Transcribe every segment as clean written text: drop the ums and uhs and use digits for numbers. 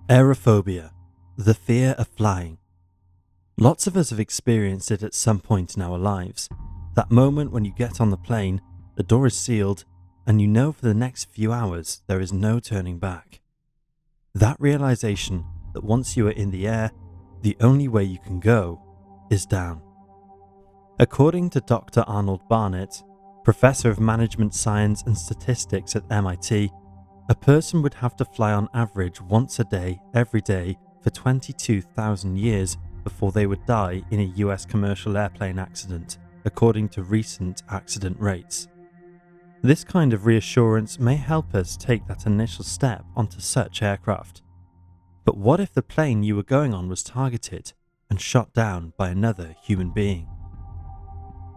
Aerophobia, the fear of flying. Lots of us have experienced it at some point in our lives. That moment when you get on the plane, the door is sealed, and you know for the next few hours there is no turning back. That realization that once you are in the air, the only way you can go is down. According to Dr. Arnold Barnett, professor of management science and statistics at MIT, a person would have to fly on average once a day, every day, for 22,000 years before they would die in a US commercial airplane accident, according to recent accident rates. This kind of reassurance may help us take that initial step onto such aircraft. But what if the plane you were going on was targeted and shot down by another human being?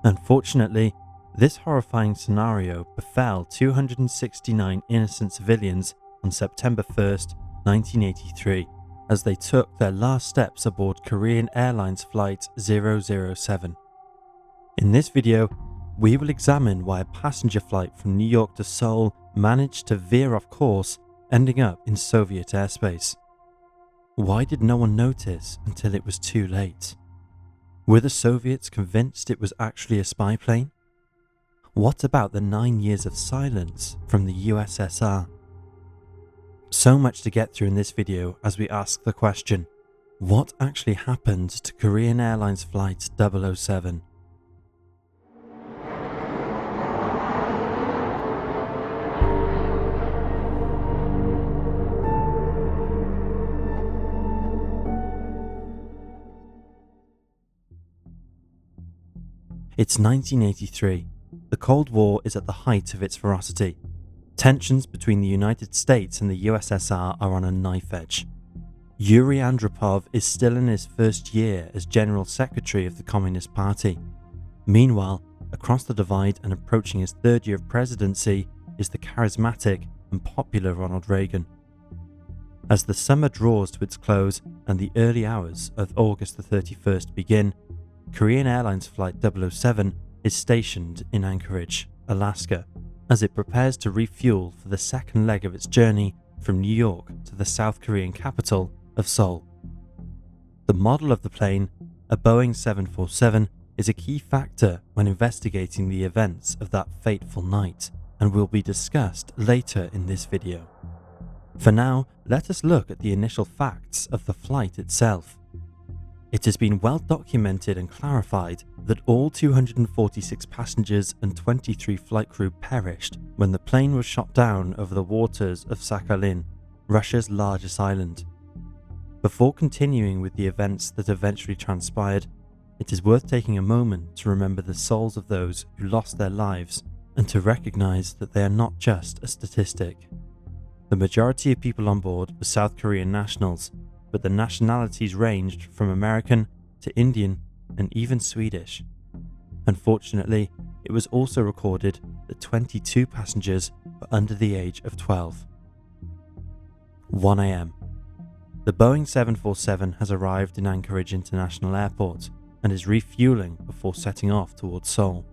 Unfortunately, this horrifying scenario befell 269 innocent civilians on September 1st, 1983, as they took their last steps aboard Korean Airlines Flight 007. In this video, we will examine why a passenger flight from New York to Seoul managed to veer off course, ending up in Soviet airspace. Why did no one notice until it was too late? Were the Soviets convinced it was actually a spy plane? What about the 9 years of silence from the USSR? So much to get through in this video as we ask the question, what actually happened to Korean Airlines Flight 007? It's 1983. The Cold War is at the height of its ferocity. Tensions between the United States and the USSR are on a knife edge. Yuri Andropov is still in his first year as General Secretary of the Communist Party. Meanwhile, across the divide and approaching his third year of presidency is the charismatic and popular Ronald Reagan. As the summer draws to its close and the early hours of August the 31st begin, Korean Airlines Flight 007 is stationed in Anchorage, Alaska, as it prepares to refuel for the second leg of its journey from New York to the South Korean capital of Seoul. The model of the plane, a Boeing 747, is a key factor when investigating the events of that fateful night and will be discussed later in this video. For now, let us look at the initial facts of the flight itself. It has been well documented and clarified that all 246 passengers and 23 flight crew perished when the plane was shot down over the waters of Sakhalin, Russia's largest island. Before continuing with the events that eventually transpired, it is worth taking a moment to remember the souls of those who lost their lives and to recognize that they are not just a statistic. The majority of people on board were South Korean nationals, but the nationalities ranged from American to Indian and even Swedish. Unfortunately, it was also recorded that 22 passengers were under the age of 12. 1 a.m. The Boeing 747 has arrived in Anchorage International Airport and is refueling before setting off towards Seoul.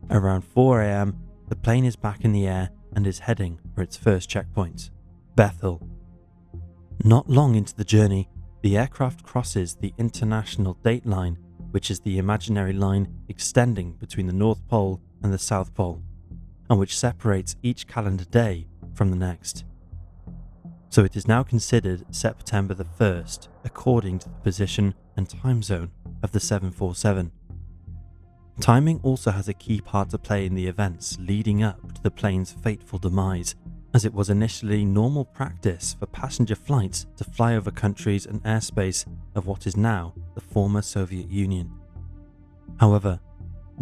Around 4 a.m., the plane is back in the air and is heading for its first checkpoint, Bethel. Not long into the journey, the aircraft crosses the International Date Line, which is the imaginary line extending between the North Pole and the South Pole, and which separates each calendar day from the next. So it is now considered September the 1st, according to the position and time zone of the 747. Timing also has a key part to play in the events leading up to the plane's fateful demise, as it was initially normal practice for passenger flights to fly over countries and airspace of what is now the former Soviet Union. However,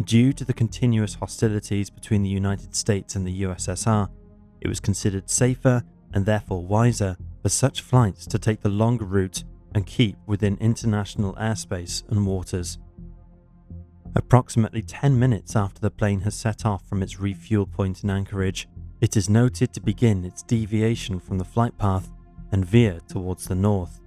due to the continuous hostilities between the United States and the USSR, it was considered safer and therefore wiser for such flights to take the longer route and keep within international airspace and waters. Approximately 10 minutes after the plane has set off from its refuel point in Anchorage, it is noted to begin its deviation from the flight path and veer towards the north.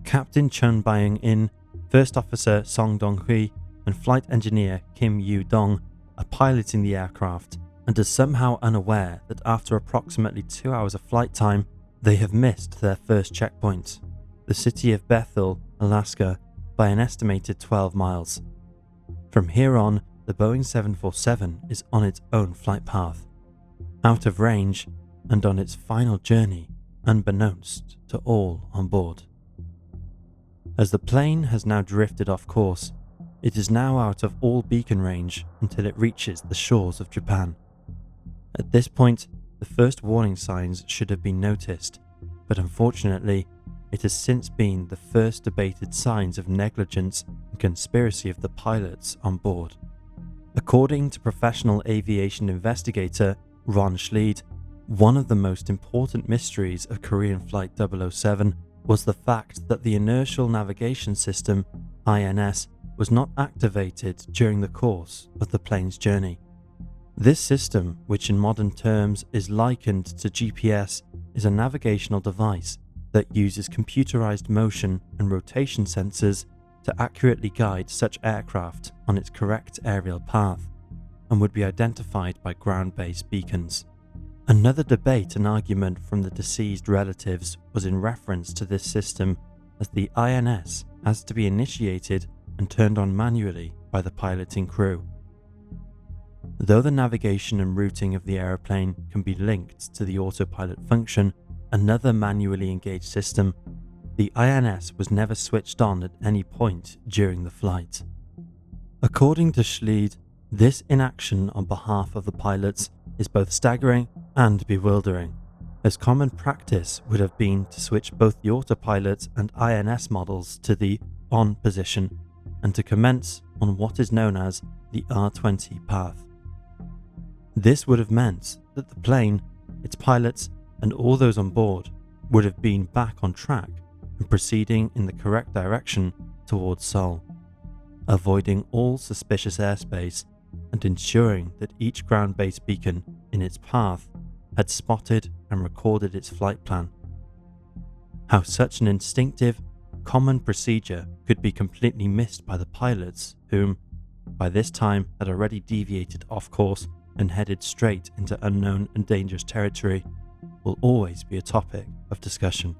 Captain Chun Byung-in, First Officer Song Dong-hui, and Flight Engineer Kim Yu-dong are piloting the aircraft and are somehow unaware that after approximately 2 hours of flight time, They have missed their first checkpoint, the city of Bethel, Alaska, by an estimated 12 miles. From here on, the Boeing 747 is on its own flight path, out of range and on its final journey, unbeknownst to all on board. As the plane has now drifted off course, it is now out of all beacon range until it reaches the shores of Japan. At this point, the first warning signs should have been noticed, but unfortunately, it has since been the first debated signs of negligence and conspiracy of the pilots on board. According to professional aviation investigator Ron Schleid, one of the most important mysteries of Korean Flight 007 was the fact that the inertial navigation system, INS, was not activated during the course of the plane's journey. This system, which in modern terms is likened to GPS, is a navigational device that uses computerized motion and rotation sensors to accurately guide such aircraft on its correct aerial path, and would be identified by ground-based beacons. Another debate and argument from the deceased relatives was in reference to this system, as the INS has to be initiated and turned on manually by the piloting crew. Though the navigation and routing of the aeroplane can be linked to the autopilot function, another manually engaged system, the INS was never switched on at any point during the flight. According to Schleid, this inaction on behalf of the pilots is both staggering and bewildering, as common practice would have been to switch both the autopilot and INS models to the on position and to commence on what is known as the R20 path. This would have meant that the plane, its pilots, and all those on board would have been back on track and proceeding in the correct direction towards Seoul, avoiding all suspicious airspace and ensuring that each ground-based beacon in its path had spotted and recorded its flight plan. How such an instinctive, common procedure could be completely missed by the pilots, whom, by this time, had already deviated off course and headed straight into unknown and dangerous territory, will always be a topic of discussion.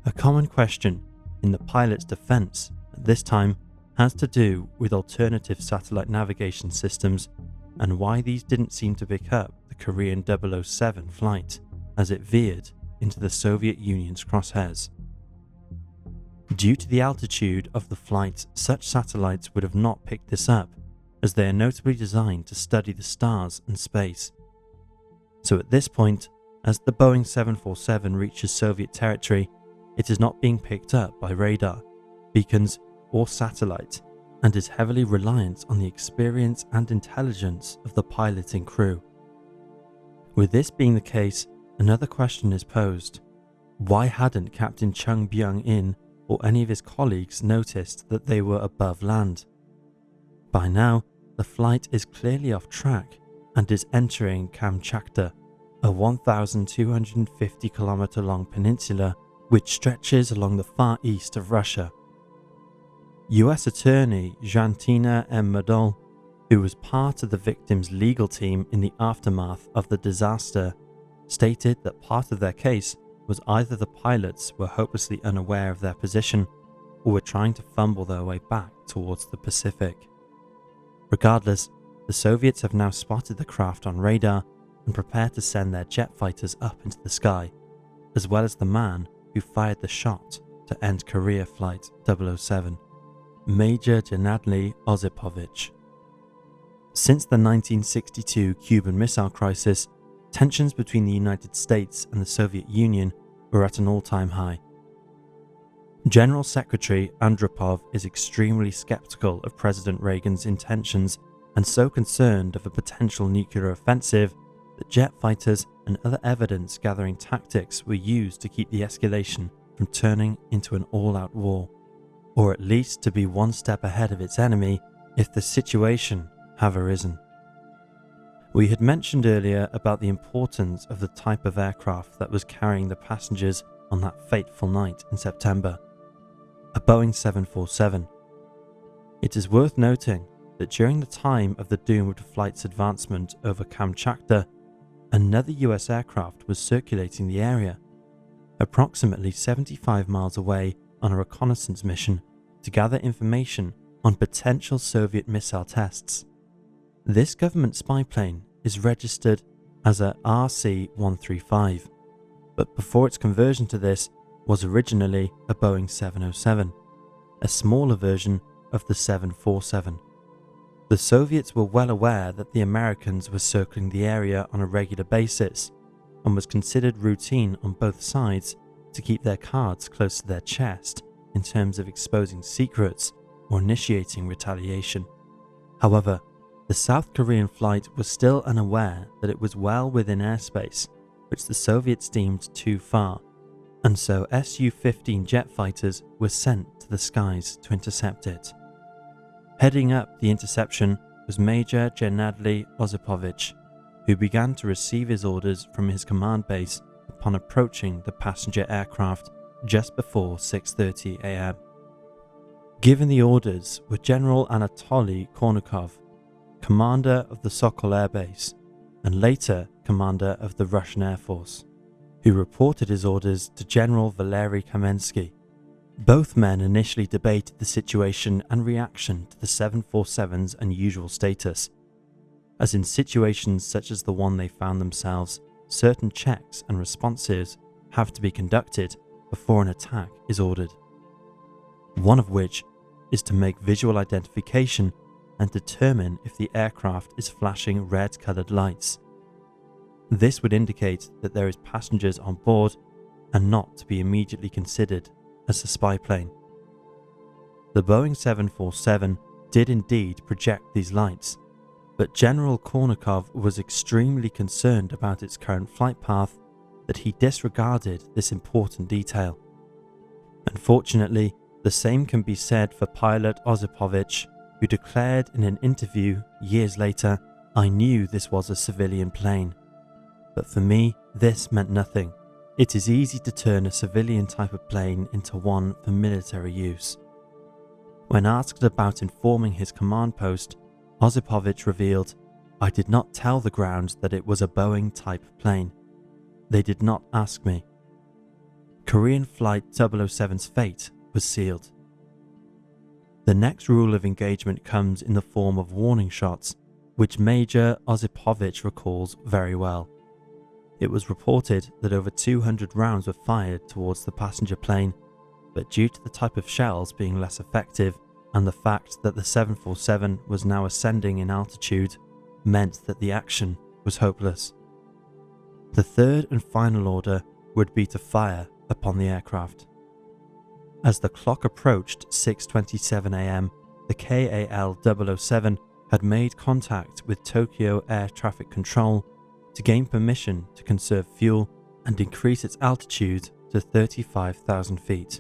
A common question in the pilot's defense at this time has to do with alternative satellite navigation systems and why these didn't seem to pick up the Korean 007 flight as it veered into the Soviet Union's crosshairs. Due to the altitude of the flight, such satellites would have not picked this up, as they are notably designed to study the stars and space. So at this point, as the Boeing 747 reaches Soviet territory, it is not being picked up by radar, beacons, or satellite, and is heavily reliant on the experience and intelligence of the piloting crew. With this being the case, another question is posed. Why hadn't Captain Chung Byung-in or any of his colleagues noticed that they were above land? By now, the flight is clearly off track and is entering Kamchatka, a 1,250 kilometer long peninsula which stretches along the far east of Russia. US Attorney Jantina M. Madol, who was part of the victim's legal team in the aftermath of the disaster, stated that part of their case was either the pilots were hopelessly unaware of their position or were trying to fumble their way back towards the Pacific. Regardless, the Soviets have now spotted the craft on radar and prepare to send their jet fighters up into the sky, as well as the man who fired the shot to end Korea Flight 007, Major Gennady Osipovich. Since the 1962 Cuban Missile Crisis, tensions between the United States and the Soviet Union were at an all-time high. General Secretary Andropov is extremely skeptical of President Reagan's intentions and so concerned of a potential nuclear offensive that jet fighters and other evidence-gathering tactics were used to keep the escalation from turning into an all-out war, or at least to be one step ahead of its enemy if the situation have arisen. We had mentioned earlier about the importance of the type of aircraft that was carrying the passengers on that fateful night in September, a Boeing 747. It is worth noting that during the time of the doomed flight's advancement over Kamchatka, another US aircraft was circulating the area, approximately 75 miles away on a reconnaissance mission to gather information on potential Soviet missile tests. This government spy plane is registered as a RC-135, but before its conversion to this was originally a Boeing 707, a smaller version of the 747. The Soviets were well aware that the Americans were circling the area on a regular basis, and was considered routine on both sides to keep their cards close to their chest in terms of exposing secrets or initiating retaliation. However, the South Korean flight was still unaware that it was well within airspace, which the Soviets deemed too far, and so Su-15 jet fighters were sent to the skies to intercept it. Heading up the interception was Major Gennady Osipovich, who began to receive his orders from his command base upon approaching the passenger aircraft just before 6:30 a.m. Given the orders were General Anatoly Kornikov, commander of the Sokol Air Base, and later commander of the Russian Air Force, who reported his orders to General Valery Kamensky. Both men initially debated the situation and reaction to the 747's unusual status, as in situations such as the one they found themselves, certain checks and responses have to be conducted before an attack is ordered. One of which is to make visual identification and determine if the aircraft is flashing red-coloured lights. This would indicate that there is passengers on board and not to be immediately considered as a spy plane. The Boeing 747 did indeed project these lights, but General Kornikov was extremely concerned about its current flight path that he disregarded this important detail. Unfortunately, the same can be said for pilot Osipovich, who declared in an interview years later, "I knew this was a civilian plane. But for me, this meant nothing. It is easy to turn a civilian type of plane into one for military use." When asked about informing his command post, Osipovich revealed, "I did not tell the ground that it was a Boeing type plane. They did not ask me." Korean Flight 007's fate was sealed. The next rule of engagement comes in the form of warning shots, which Major Osipovich recalls very well. It was reported that over 200 rounds were fired towards the passenger plane, but due to the type of shells being less effective and the fact that the 747 was now ascending in altitude, meant that the action was hopeless. The third and final order would be to fire upon the aircraft. As the clock approached 6:27 a.m, the KAL 007 had made contact with Tokyo Air Traffic Control to gain permission to conserve fuel and increase its altitude to 35,000 feet.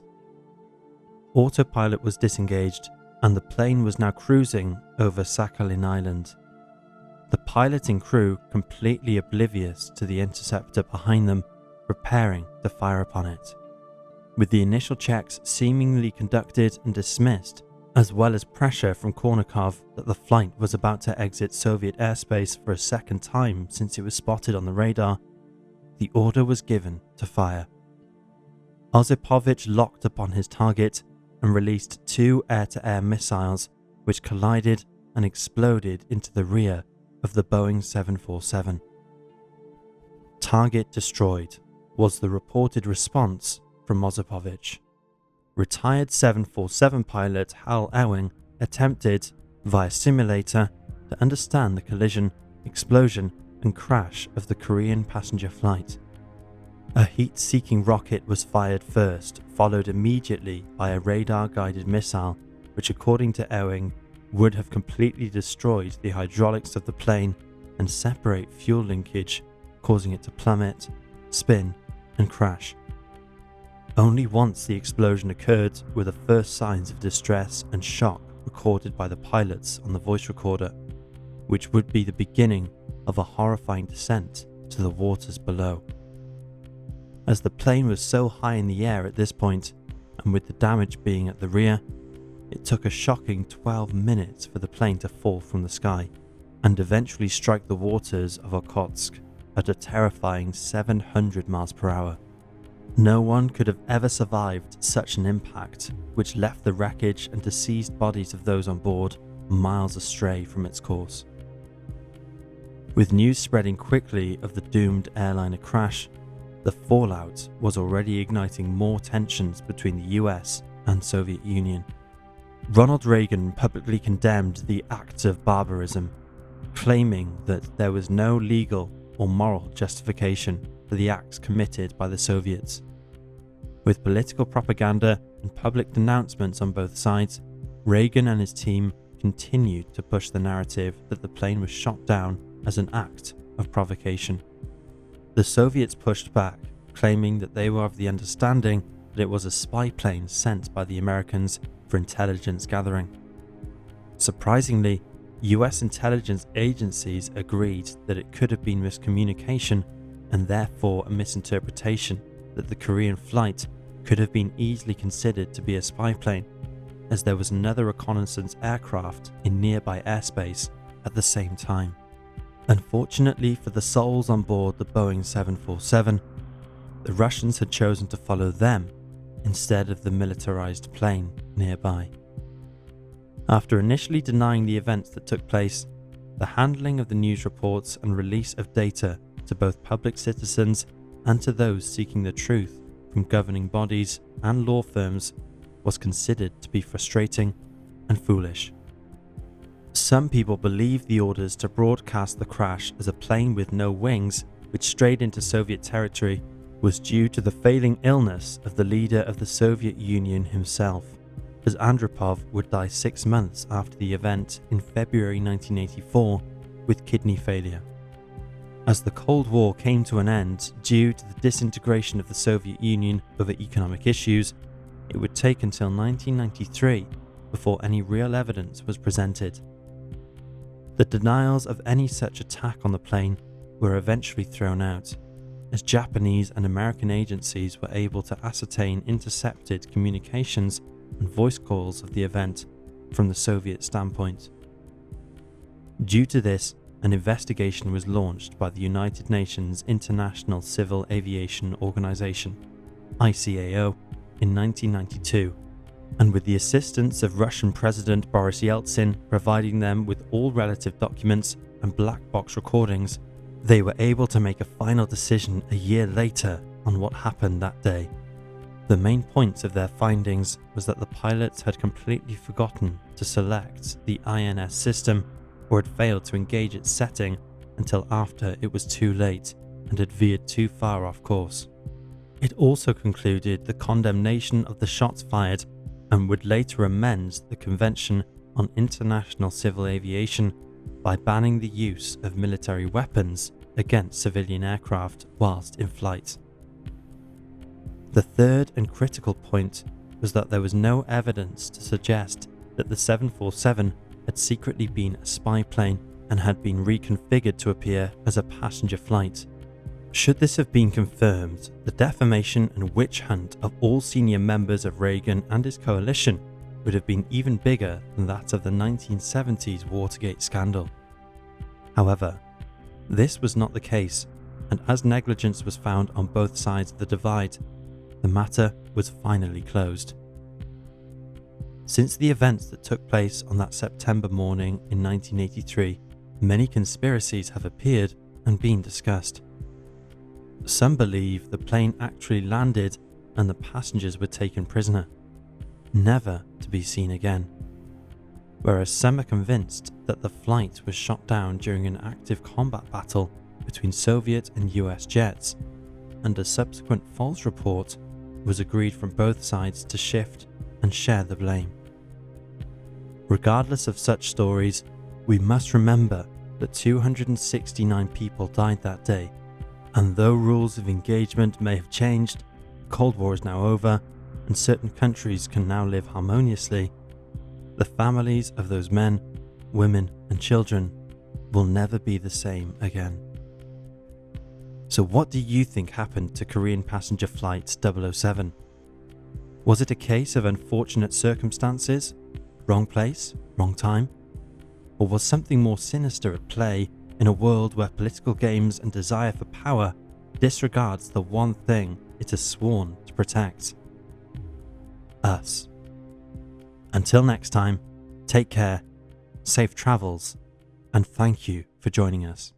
Autopilot was disengaged and the plane was now cruising over Sakhalin Island. The piloting crew completely oblivious to the interceptor behind them, preparing to fire upon it. With the initial checks seemingly conducted and dismissed, as well as pressure from Kornikov that the flight was about to exit Soviet airspace for a second time since it was spotted on the radar, the order was given to fire. Osipovich locked upon his target and released 2 air-to-air missiles which collided and exploded into the rear of the Boeing 747. "Target destroyed" was the reported response from Osipovich. Retired 747 pilot Hal Ewing attempted, via simulator, to understand the collision, explosion and crash of the Korean passenger flight. A heat-seeking rocket was fired first, followed immediately by a radar-guided missile, which according to Ewing would have completely destroyed the hydraulics of the plane and separate fuel linkage, causing it to plummet, spin and crash. Only once the explosion occurred were the first signs of distress and shock recorded by the pilots on the voice recorder, which would be the beginning of a horrifying descent to the waters below. As the plane was so high in the air at this point, and with the damage being at the rear, it took a shocking 12 minutes for the plane to fall from the sky and eventually strike the waters of Okhotsk, at a terrifying 700 miles per hour. No one could have ever survived such an impact, which left the wreckage and deceased bodies of those on board miles astray from its course. With news spreading quickly of the doomed airliner crash, the fallout was already igniting more tensions between the US and Soviet Union. Ronald Reagan publicly condemned the acts of barbarism, claiming that there was no legal or moral justification for the acts committed by the Soviets. With political propaganda and public denouncements on both sides, Reagan and his team continued to push the narrative that the plane was shot down as an act of provocation. The Soviets pushed back, claiming that they were of the understanding that it was a spy plane sent by the Americans for intelligence gathering. Surprisingly, US intelligence agencies agreed that it could have been miscommunication and therefore a misinterpretation that the Korean flight could have been easily considered to be a spy plane, as there was another reconnaissance aircraft in nearby airspace at the same time. Unfortunately for the souls on board the Boeing 747, the Russians had chosen to follow them instead of the militarized plane nearby. After initially denying the events that took place, the handling of the news reports and release of data to both public citizens and to those seeking the truth from governing bodies and law firms was considered to be frustrating and foolish. Some people believe the orders to broadcast the crash as a plane with no wings which strayed into Soviet territory was due to the failing illness of the leader of the Soviet Union himself, as Andropov would die 6 months after the event in February 1984 with kidney failure. As the Cold War came to an end due to the disintegration of the Soviet Union over economic issues, it would take until 1993 before any real evidence was presented. The denials of any such attack on the plane were eventually thrown out, as Japanese and American agencies were able to ascertain intercepted communications and voice calls of the event from the Soviet standpoint. Due to this, an investigation was launched by the United Nations International Civil Aviation Organization, ICAO, in 1992, and with the assistance of Russian President Boris Yeltsin providing them with all relative documents and black box recordings, they were able to make a final decision a year later on what happened that day. The main points of their findings was that the pilots had completely forgotten to select the INS system or had failed to engage its setting until after it was too late and had veered too far off course. It also concluded the condemnation of the shots fired and would later amend the Convention on International Civil Aviation by banning the use of military weapons against civilian aircraft whilst in flight. The third and critical point was that there was no evidence to suggest that the 747 had secretly been a spy plane and had been reconfigured to appear as a passenger flight. Should this have been confirmed, the defamation and witch hunt of all senior members of Reagan and his coalition would have been even bigger than that of the 1970s Watergate scandal. However, this was not the case, and as negligence was found on both sides of the divide, the matter was finally closed. Since the events that took place on that September morning in 1983, many conspiracies have appeared and been discussed. Some believe the plane actually landed and the passengers were taken prisoner, never to be seen again, whereas some are convinced that the flight was shot down during an active combat battle between Soviet and US jets, and a subsequent false report was agreed from both sides to shift and share the blame. Regardless of such stories, we must remember that 269 people died that day, and though rules of engagement may have changed, the Cold War is now over, and certain countries can now live harmoniously, the families of those men, women, and children will never be the same again. So what do you think happened to Korean passenger flight 007? Was it a case of unfortunate circumstances, wrong place, wrong time? Or was something more sinister at play in a world where political games and desire for power disregards the one thing it has sworn to protect: us. Until next time, take care, safe travels, and thank you for joining us.